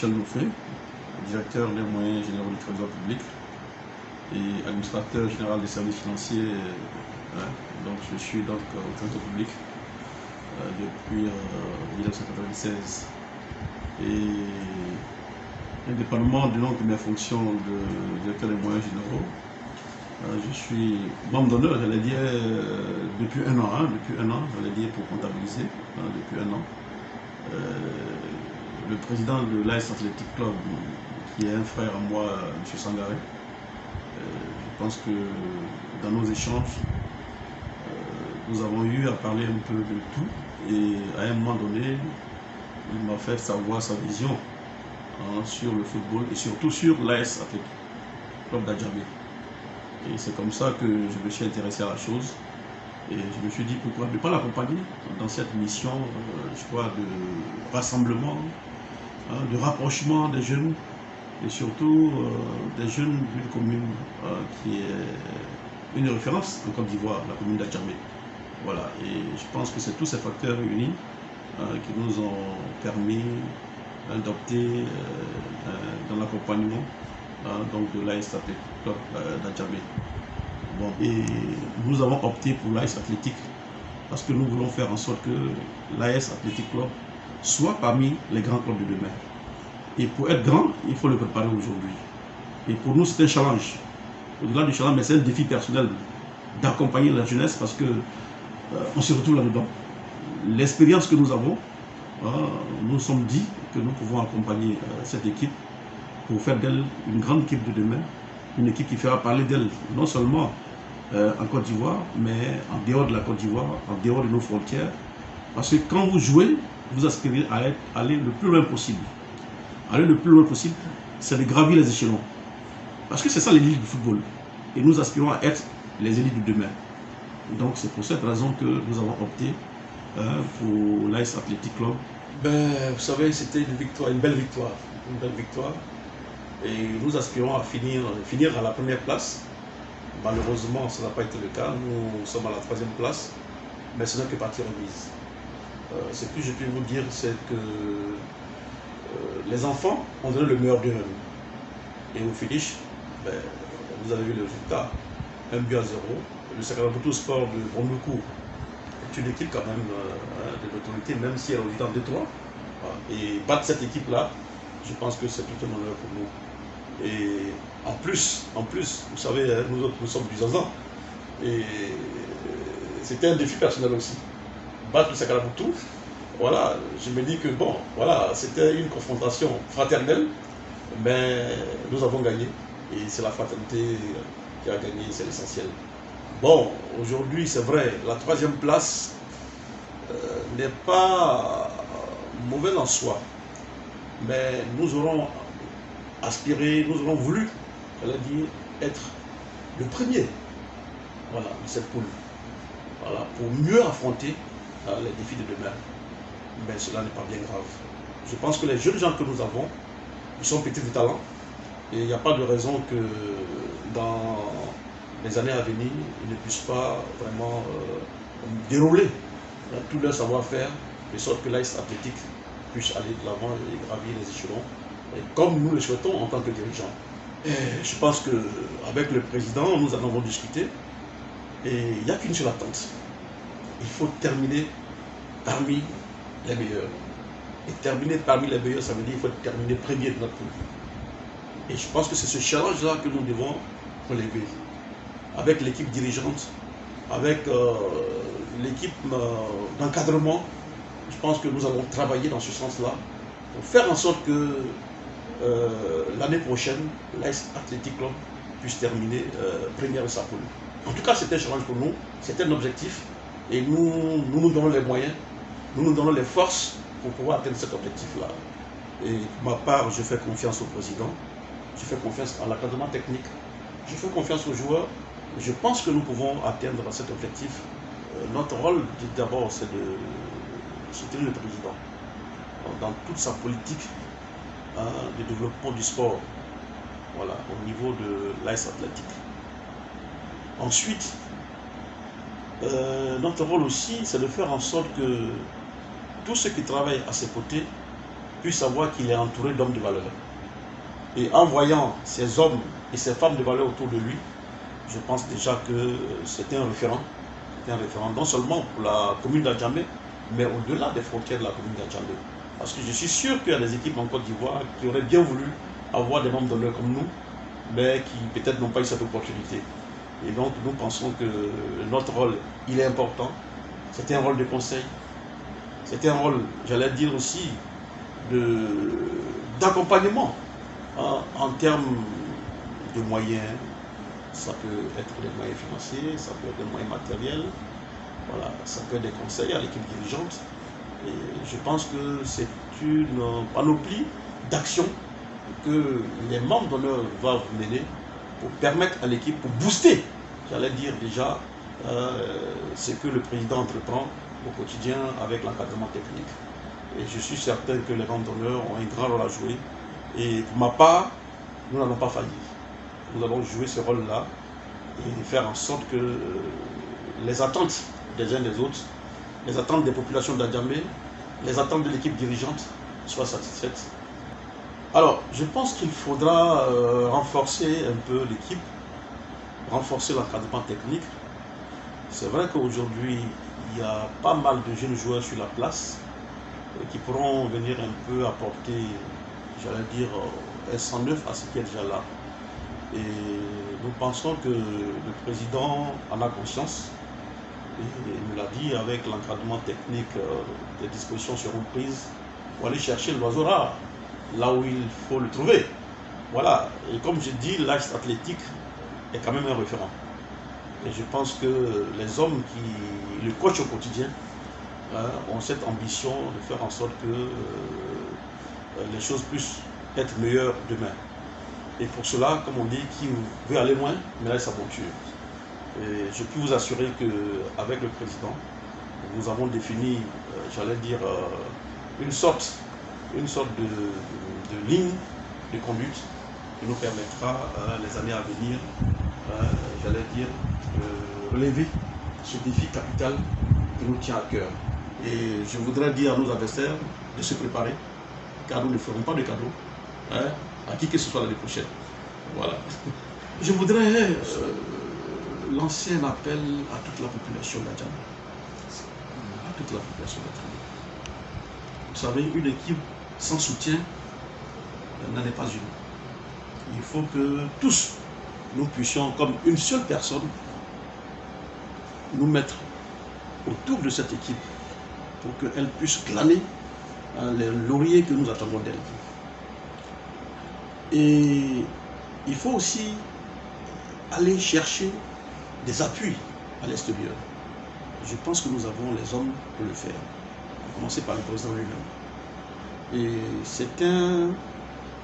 Michel Loufé, directeur des moyens généraux du Trésor public et administrateur général des services financiers. Donc je suis donc au Trésor public depuis 1996. Et indépendamment du nom de mes fonctions de directeur des moyens généraux, je suis membre d'honneur, j'allais dire, depuis un an, j'allais dire, pour comptabiliser, depuis un an. Le président de l'AS Athletic Club, qui est un frère à moi, M. Sangaré, je pense que dans nos échanges, nous avons eu à parler un peu de tout, et à un moment donné, il m'a fait savoir sa vision sur le football et surtout sur l'AS Athletic Club d'Adjamé. Et c'est comme ça que je me suis intéressé à la chose. Et je me suis dit pourquoi ne pas l'accompagner dans cette mission, je crois, de rassemblement, de rapprochement des jeunes et surtout des jeunes d'une commune qui est une référence en Côte d'Ivoire, la commune d'Adjamé. Voilà, et je pense que c'est tous ces facteurs réunis qui nous ont permis d'adopter dans l'accompagnement donc de l'AS Athletic Club d'Adjamé. Bon, et nous avons opté pour l'AS Athletic parce que nous voulons faire en sorte que l'AS Athletic Club soit parmi les grands clubs de demain. Et pour être grand, il faut le préparer aujourd'hui. Et pour nous, c'est un challenge. Au-delà du challenge, mais c'est un défi personnel d'accompagner la jeunesse parce que on se retrouve là-dedans. L'expérience que nous avons, nous nous sommes dit que nous pouvons accompagner cette équipe pour faire d'elle une grande équipe de demain, une équipe qui fera parler d'elle non seulement en Côte d'Ivoire, mais en dehors de la Côte d'Ivoire, en dehors de nos frontières. Parce que quand vous jouez, vous aspirez à aller le plus loin possible. Aller le plus loin possible, c'est de gravir les échelons. Parce que c'est ça l'élite du football. Et nous aspirons à être les élites de demain. Donc c'est pour cette raison que nous avons opté pour l'AS Athletic Club. Vous savez, c'était une victoire, une belle victoire. Une belle victoire. Et nous aspirons à finir à la première place. Malheureusement, ça n'a pas été le cas. Nous sommes à la 3e place, mais ce n'est que partie remise. Ce que je peux vous dire, c'est que les enfants ont donné le meilleur d'eux-mêmes. Et au finish, vous avez vu le résultat. 1-0. Le Sakarabutu Sport de Brondoukou est une équipe quand même de l'autorité, même si elle est au temps 2-3. Et battre cette équipe-là, je pense que c'est tout un honneur pour nous. Et en plus, vous savez, nous autres, nous sommes du Zaza. Et c'était un défi personnel aussi. Battre le Sakarabutu, voilà, je me dis que bon, voilà, c'était une confrontation fraternelle, mais nous avons gagné. Et c'est la fraternité qui a gagné, c'est l'essentiel. Bon, aujourd'hui, c'est vrai, la 3e place n'est pas mauvaise en soi, mais nous aurons aspiré, nous aurons voulu, dire, être le premier, voilà, de cette poule, voilà, pour mieux affronter les défis de demain. Mais cela n'est pas bien grave. Je pense que les jeunes gens que nous avons, ils sont petits de talent, et il n'y a pas de raison que dans les années à venir, ils ne puissent pas vraiment dérouler tout leur savoir-faire, de sorte que l'AS Athletic puisse aller de l'avant et gravir les échelons, et comme nous le souhaitons en tant que dirigeants. Et je pense qu'avec le président, nous en avons discuté, et il n'y a qu'une seule attente. Il faut terminer parmi les meilleurs. Et terminer parmi les meilleurs, ça veut dire qu'il faut terminer premier de notre poule. Et je pense que c'est ce challenge-là que nous devons relever. Avec l'équipe dirigeante, avec l'équipe d'encadrement, je pense que nous allons travailler dans ce sens-là pour faire en sorte que l'année prochaine, l'AS Athletic Club puisse terminer première de sa poule. En tout cas, c'était un challenge pour nous, c'était un objectif et nous nous donnons les moyens, nous nous donnons les forces pour pouvoir atteindre cet objectif-là. Et pour ma part, je fais confiance au président, je fais confiance à l'encadrement technique, je fais confiance aux joueurs. Je pense que nous pouvons atteindre cet objectif. Notre rôle, d'abord, c'est de soutenir le président dans toute sa politique de développement du sport, voilà, au niveau de l'AS Athletic. Ensuite, notre rôle aussi, c'est de faire en sorte que tous ceux qui travaillent à ses côtés puisse savoir qu'il est entouré d'hommes de valeur. Et en voyant ces hommes et ces femmes de valeur autour de lui, je pense déjà que c'était un référent. C'était un référent non seulement pour la commune d'Adjamé, mais au-delà des frontières de la commune d'Adjamé. Parce que je suis sûr qu'il y a des équipes en Côte d'Ivoire qui auraient bien voulu avoir des membres d'honneur comme nous, mais qui peut-être n'ont pas eu cette opportunité. Et donc nous pensons que notre rôle, il est important. C'était un rôle de conseil. C'était un rôle, j'allais dire aussi, d'accompagnement en termes de moyens. Ça peut être des moyens financiers, ça peut être des moyens matériels, voilà, ça peut être des conseils à l'équipe dirigeante. Et je pense que c'est une panoplie d'actions que les membres d'honneur doivent mener pour permettre à l'équipe, pour booster, j'allais dire déjà, ce que le président entreprend au quotidien avec l'encadrement technique. Et je suis certain que les membres d'honneur ont un grand rôle à jouer. Et pour ma part, nous n'allons pas faillir. Nous allons jouer ce rôle-là et faire en sorte que les attentes des uns des autres, les attentes des populations d'Adjamé, les attentes de l'équipe dirigeante soient satisfaites. Alors, je pense qu'il faudra renforcer un peu l'équipe, renforcer l'encadrement technique. C'est vrai qu'aujourd'hui, il y a pas mal de jeunes joueurs sur la place qui pourront venir un peu apporter, j'allais dire, un 109 à ce qui est déjà là. Et nous pensons que le président en a conscience. Et il nous l'a dit, avec l'encadrement technique, des dispositions seront prises pour aller chercher l'oiseau rare, là où il faut le trouver. Voilà. Et comme je dis, l'Axe athlétique est quand même un référent. Et je pense que les hommes qui le coachent au quotidien ont cette ambition de faire en sorte que les choses puissent être meilleures demain. Et pour cela, comme on dit, qui veut aller loin, mène sa monture. Et je peux vous assurer qu'avec le président, nous avons défini, j'allais dire, une sorte de ligne de conduite qui nous permettra, les années à venir, j'allais dire, de relever ce défi capital qui nous tient à cœur. Et je voudrais dire à nos adversaires de se préparer, car nous ne ferons pas de cadeaux à qui que ce soit l'année prochaine. Voilà. Je voudrais lancer un appel à toute la population d'Adjamé. À toute la population d'Adjamé. Vous savez, une équipe sans soutien n'en est pas une. Il faut que tous nous puissions, comme une seule personne, nous mettre autour de cette équipe pour qu'elle puisse glaner les lauriers que nous attendons d'elle. Et il faut aussi aller chercher des appuis à l'extérieur. Je pense que nous avons les hommes pour le faire. À commencer par le président lui-même. Et c'est un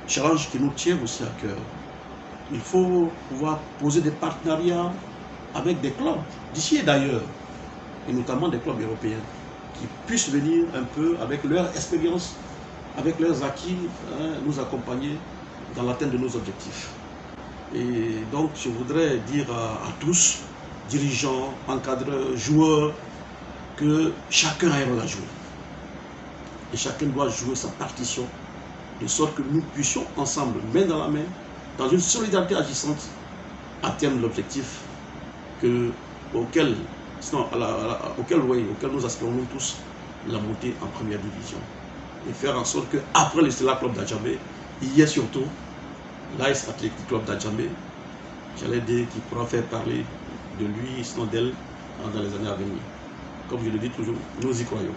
challenge qui nous tient aussi à cœur. Il faut pouvoir poser des partenariats avec des clubs d'ici et d'ailleurs, et notamment des clubs européens, qui puissent venir un peu avec leur expérience, avec leurs acquis, nous accompagner dans l'atteinte de nos objectifs. Et donc je voudrais dire à tous, dirigeants, encadreurs, joueurs, que chacun a un rôle à jouer. Et chacun doit jouer sa partition, de sorte que nous puissions ensemble, main dans la main, dans une solidarité agissante, atteindre l'objectif auquel nous aspirons nous tous, la montée en première division. Et faire en sorte qu'après le Stella Club d'Adjamé, il y ait surtout l'Axe Athletic Club d'Adjamé, j'allais dire, qui pourra faire parler de lui, sinon d'elle, dans les années à venir. Comme je le dis toujours, nous y croyons.